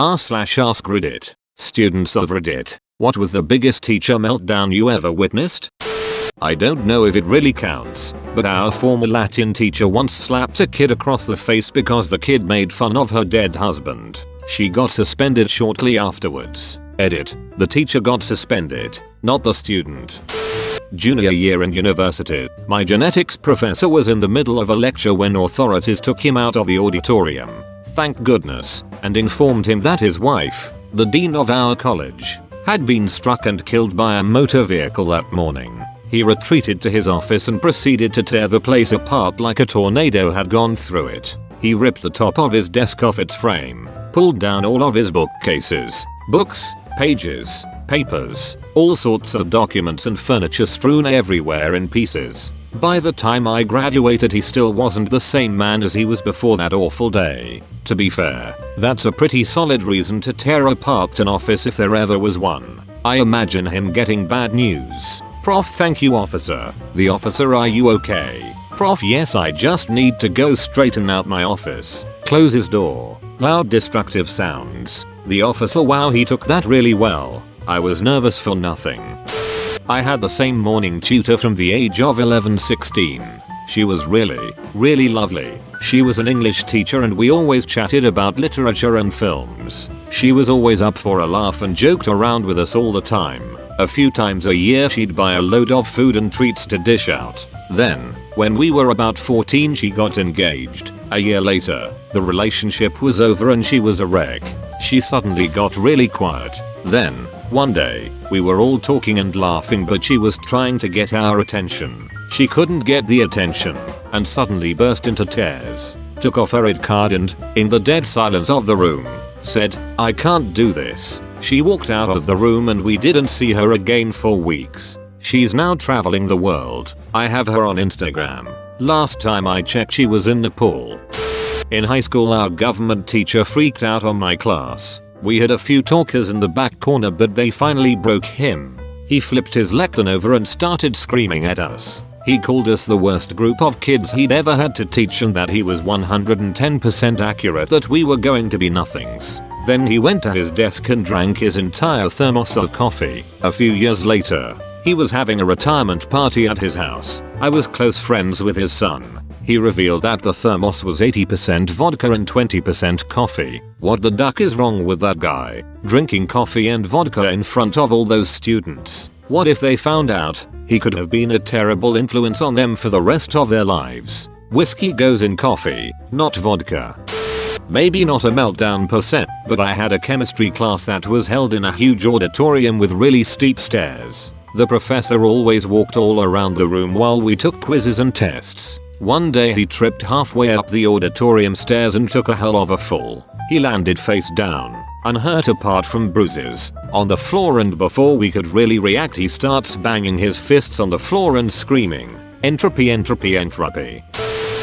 r/AskReddit. Students of Reddit, what was the biggest teacher meltdown you ever witnessed? I don't know if it really counts, but our former Latin teacher once slapped a kid across the face because the kid made fun of her dead husband. She got suspended shortly afterwards. Edit. The teacher got suspended, not the student. Junior year in university, my genetics professor was in the middle of a lecture when authorities took him out of the auditorium. Thank goodness, and informed him that his wife, the dean of our college, had been struck and killed by a motor vehicle that morning. He retreated to his office and proceeded to tear the place apart like a tornado had gone through it. He ripped the top of his desk off its frame, pulled down all of his bookcases, books, pages, papers, all sorts of documents and furniture strewn everywhere in pieces. By the time I graduated he still wasn't the same man as he was before that awful day. To be fair, that's a pretty solid reason to tear apart an office if there ever was one. I imagine him getting bad news. Prof, thank you officer. The officer, are you okay? Prof, yes, I just need to go straighten out my office. Closes door. Loud destructive sounds. The officer, wow, he took that really well. I was nervous for nothing. I had the same morning tutor from the age of 11-16. She was really lovely. She was an English teacher and we always chatted about literature and films. She was always up for a laugh and joked around with us all the time. A few times a year she'd buy a load of food and treats to dish out. Then, when we were about 14 she got engaged. A year later, the relationship was over and she was a wreck. She suddenly got really quiet. Then, one day, we were all talking and laughing but she was trying to get our attention. She couldn't get the attention, and suddenly burst into tears. Took off her ID card and, in the dead silence of the room, said, "I can't do this." She walked out of the room and we didn't see her again for weeks. She's now traveling the world. I have her on Instagram. Last time I checked she was in Nepal. In high school our government teacher freaked out on my class. We had a few talkers in the back corner but they finally broke him. He flipped his lectern over and started screaming at us. He called us the worst group of kids he'd ever had to teach and that he was 110% accurate that we were going to be nothings. Then he went to his desk and drank his entire thermos of coffee. A few years later, he was having a retirement party at his house. I was close friends with his son. He revealed that the thermos was 80% vodka and 20% coffee. What the duck is wrong with that guy? Drinking coffee and vodka in front of all those students. What if they found out? He could have been a terrible influence on them for the rest of their lives. Whiskey goes in coffee, not vodka. Maybe not a meltdown per se, but I had a chemistry class that was held in a huge auditorium with really steep stairs. The professor always walked all around the room while we took quizzes and tests. One day he tripped halfway up the auditorium stairs and took a hell of a fall. He landed face down, unhurt apart from bruises, on the floor, and before we could really react he starts banging his fists on the floor and screaming, "Entropy, entropy, entropy."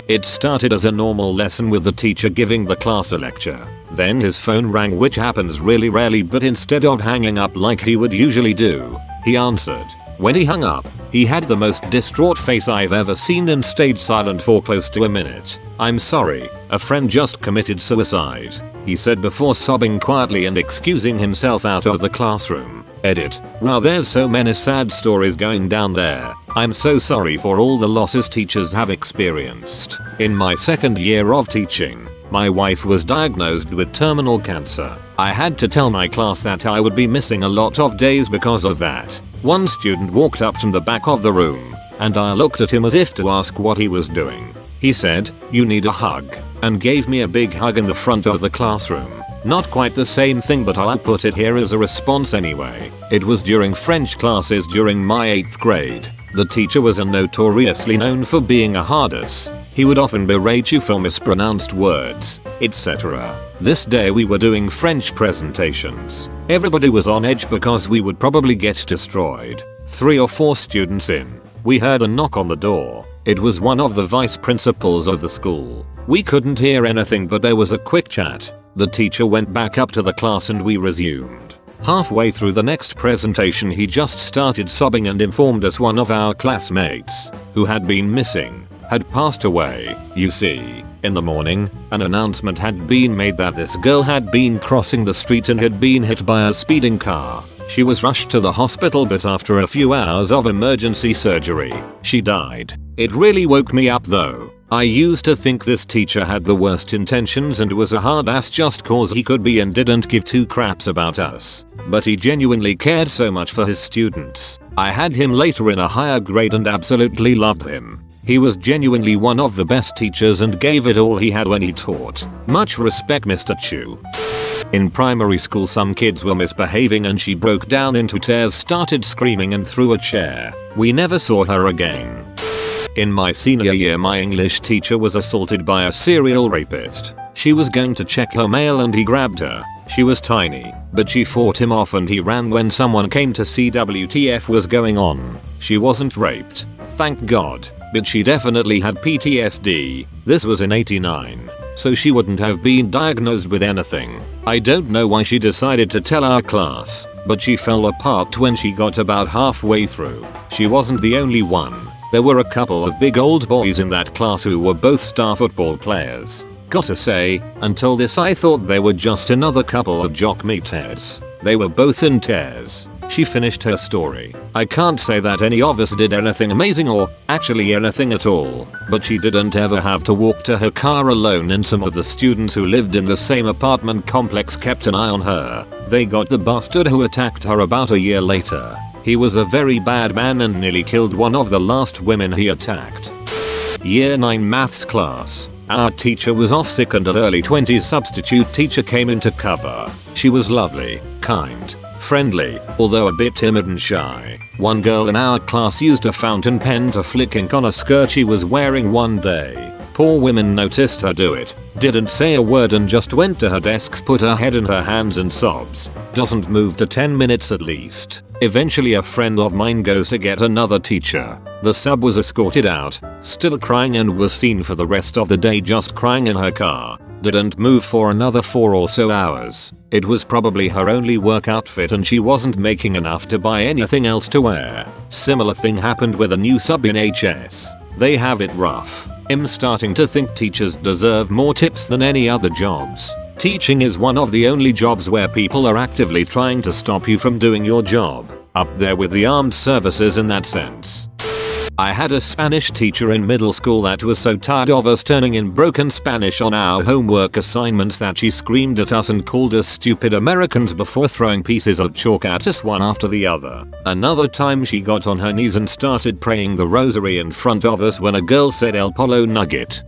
It started as a normal lesson with the teacher giving the class a lecture. Then his phone rang, which happens really rarely, but instead of hanging up like he would usually do, he answered. When he hung up, he had the most distraught face I've ever seen and stayed silent for close to a minute. "I'm sorry, a friend just committed suicide," he said before sobbing quietly and excusing himself out of the classroom. Edit. Wow, there's so many sad stories going down there. I'm so sorry for all the losses teachers have experienced. In my second year of teaching, my wife was diagnosed with terminal cancer. I had to tell my class that I would be missing a lot of days because of that. One student walked up from the back of the room, and I looked at him as if to ask what he was doing. He said, "You need a hug," and gave me a big hug in the front of the classroom. Not quite the same thing, but I'll put it here as a response anyway. It was during French classes during my 8th grade. The teacher was notoriously known for being a hard ass. He would often berate you for mispronounced words, etc. This day we were doing French presentations. Everybody was on edge because we would probably get destroyed. 3 or 4 students in, we heard a knock on the door. It was one of the vice principals of the school. We couldn't hear anything, but there was a quick chat. The teacher went back up to the class and we resumed. Halfway through the next presentation he just started sobbing and informed us one of our classmates, who had been missing, had passed away. You see, In the morning, an announcement had been made that this girl had been crossing the street and had been hit by a speeding car. She was rushed to the hospital, but after a few hours of emergency surgery, she died. It really woke me up though. I used to think this teacher had the worst intentions and was a hard ass just cause he could be and didn't give two craps about us. But he genuinely cared so much for his students. I had him later in a higher grade and absolutely loved him. He was genuinely one of the best teachers and gave it all he had when he taught. Much respect, Mr. Chu. In primary school, some kids were misbehaving and she broke down into tears, started screaming and threw a chair. We never saw her again. In my senior year, my English teacher was assaulted by a serial rapist. She was going to check her mail and he grabbed her. She was tiny, but she fought him off and he ran when someone came to see WTF was going on. She wasn't raped, thank God, but she definitely had PTSD. This was in '89. So she wouldn't have been diagnosed with anything. I don't know why she decided to tell our class, but she fell apart when she got about halfway through. She wasn't the only one. There were a couple of big old boys in that class who were both star football players. Gotta say, until this I thought they were just another couple of jock meatheads. They were both in tears. She finished her story. I can't say that any of us did anything amazing or actually anything at all, but she didn't ever have to walk to her car alone, and some of the students who lived in the same apartment complex kept an eye on her. They got the bastard who attacked her about a year later. He was a very bad man and nearly killed one of the last women he attacked. Year 9 maths class. Our teacher was off sick and an early 20s substitute teacher came in to cover. She was lovely, kind, friendly, although a bit timid and shy. One girl in our class used a fountain pen to flick ink on a skirt she was wearing one day. Poor woman noticed her do it, didn't say a word and just went to her desk, put her head in her hands and sobs. Doesn't move to 10 minutes at least. Eventually a friend of mine goes to get another teacher. The sub was escorted out, still crying, and was seen for the rest of the day just crying in her car. Didn't move for another 4 or so hours. It was probably her only work outfit and she wasn't making enough to buy anything else to wear. Similar thing happened with a new sub in HS. They have it rough. I'm starting to think teachers deserve more tips than any other jobs. Teaching is one of the only jobs where people are actively trying to stop you from doing your job. Up there with the armed services in that sense. I had a Spanish teacher in middle school that was so tired of us turning in broken Spanish on our homework assignments that she screamed at us and called us stupid Americans before throwing pieces of chalk at us one after the other. Another time she got on her knees and started praying the rosary in front of us when a girl said El Polo Nugget.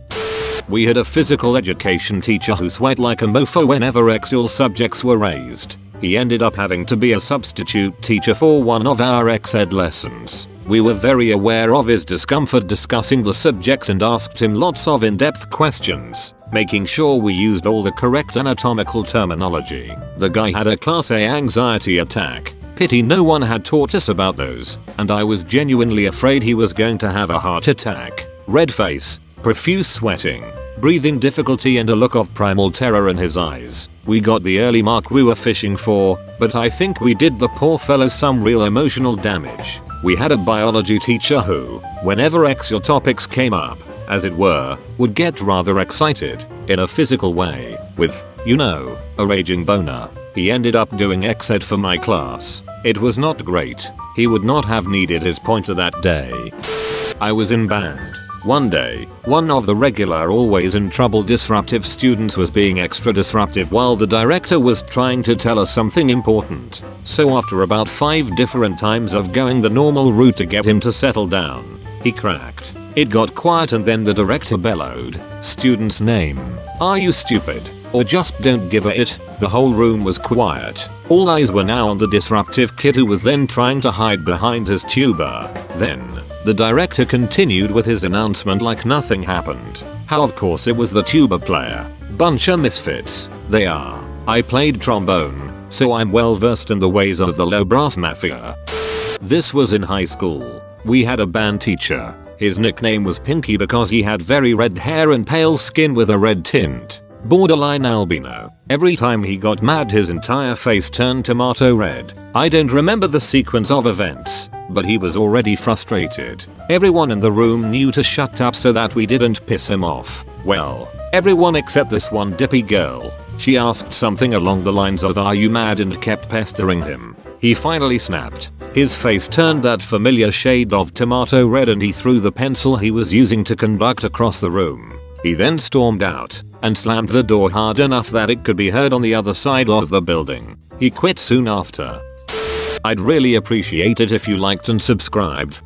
We had a physical education teacher who sweat like a mofo whenever actual subjects were raised. He ended up having to be a substitute teacher for one of our ex-ed lessons. We were very aware of his discomfort discussing the subjects and asked him lots of in-depth questions, making sure we used all the correct anatomical terminology. The guy had a class A anxiety attack. Pity no one had taught us about those, and I was genuinely afraid he was going to have a heart attack. Red face, profuse sweating, breathing difficulty and a look of primal terror in his eyes. We got the early mark we were fishing for, but I think we did the poor fellow some real emotional damage. We had a biology teacher who, whenever axial topics came up, as it were, would get rather excited, in a physical way, with, you know, a raging boner. He ended up doing ex-ed for my class. It was not great. He would not have needed his pointer that day. I was in band. One day, one of the regular always in trouble disruptive students was being extra disruptive while the director was trying to tell us something important. So after about 5 different times of going the normal route to get him to settle down, he cracked. It got quiet and then the director bellowed, "Student's name. Are you stupid? Or just don't give a it?" The whole room was quiet. All eyes were now on the disruptive kid who was then trying to hide behind his tuba. Then, the director continued with his announcement like nothing happened. How of course it was the tuba player. Bunch of misfits, they are. I played trombone, so I'm well versed in the ways of the low brass mafia. This was in high school. We had a band teacher. His nickname was Pinky because he had very red hair and pale skin with a red tint. Borderline albino. Every time he got mad his entire face turned tomato red. I don't remember the sequence of events, but he was already frustrated. Everyone in the room knew to shut up so that we didn't piss him off. Well, Everyone except this one dippy girl. She asked something along the lines of "Are you mad?" and kept pestering him. He finally snapped. His face turned that familiar shade of tomato red and he threw the pencil he was using to conduct across the room. He then stormed out and slammed the door hard enough that it could be heard on the other side of the building. He quit soon after. I'd really appreciate it if you liked and subscribed.